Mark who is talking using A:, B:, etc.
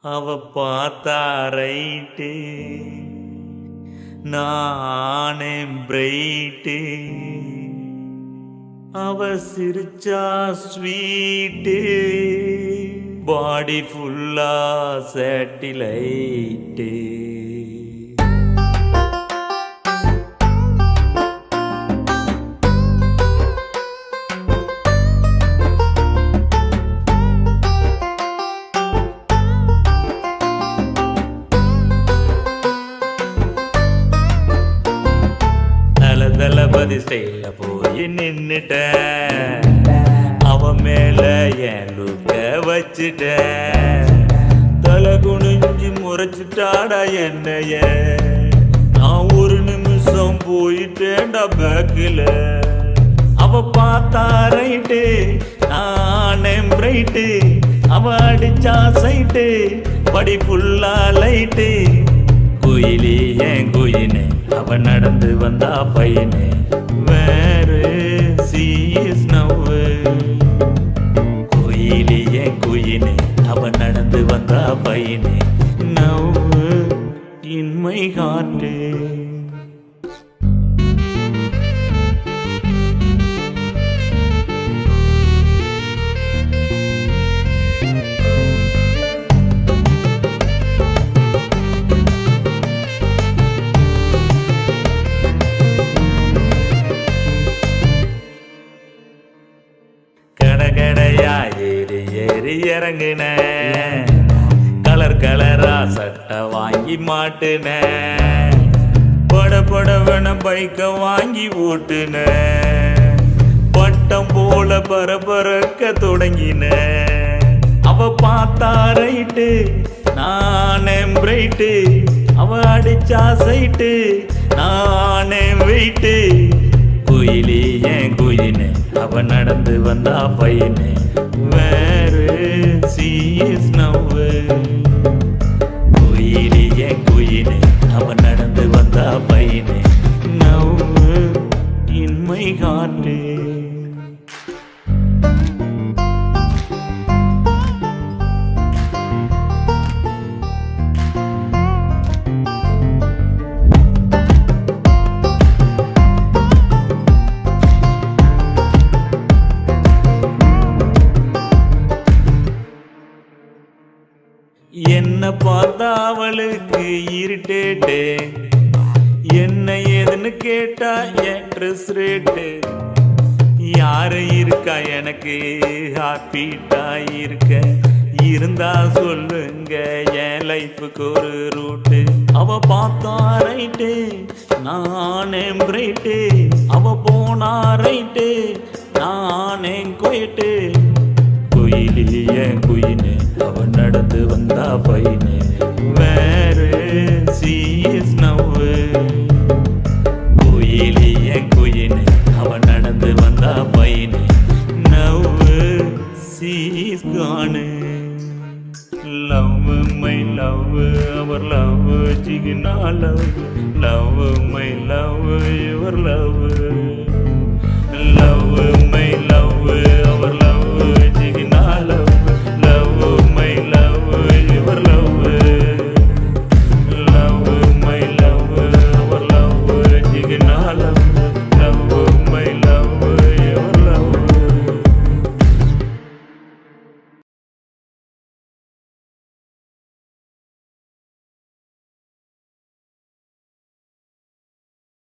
A: அவ பார்த்தா ரைட்டு நானே பிரைட்டு அவ சிரிச்சா ஸ்வீட்டு பாடி ஃபுல்லா சேட்டிலைட்டு தளபதி ஸ்டைல போய் நின்னுட்டேன் அவ மேல என் லுக்க வச்சுட்டேன் தலை குனிஞ்சு முறைச்சிட்டாடா என்னைய நான் ஒரு நிமிஷம் போயிட்டேன்டா பேக்கில் அவ பார்த்தா ரைட்டு நானே பிரைட்டு அவ அடிச்சா சைட்டு படி ஃபுல்லா லைட்டு குயிலி என் குயினே அவ நடந்து வந்தா பையனே வேறு சீஸ் நவ்வு குயிலி என் குயினே அவ நடந்து வந்தா பையனே நவ்வு இன்மை காட்டு கடையா ஏறி ஏறி இறங்குன கலர் கலரா சட்டை வாங்கி மாட்டுன படபடவன பைக்க வாங்கி ஓட்டுன பட்டம் போல பரபரக்க தொடங்கின அவ பார்த்தா ரைட்டு நானே பிரைட்டு அவ அடிச்சா சைட்டு நானே வெயிட்டு குயிலி என் குயினே அவ நடந்து வந்தா பையனே வேறு சீஸ் நவ்வு குயிலி என் குயினே அவ நடந்து வந்தா பையனே நவ்வு இன்மை காட்டு என்ன பார்த்தா அவளுக்கு இருட்டேட்டு என்ன ஏதுன்னு கேட்டா என் ட்ரெஸ் ரேட்டு யாரு இருக்கா எனக்கு ஹாப்பீட்டா இருக்க இருந்தா சொல்லுங்க என் லைஃபுக்கு ஒரு ரூட்டு அவ பார்த்தா ரைட்டு நானே பிரைட்டு அவ போனா ரைட்டு நானே கொயிட்டு குயிலி என் குயினே அவ நடந்து வந்தா பையனே வேறு சீஸ் நவ்வு குயிலி என் குயினே அவ நடந்து வந்தா பையனே நவ்வு சீஸ் காணு லவ் மை லவ் அவர் லவ் ஜிகினா love my love your love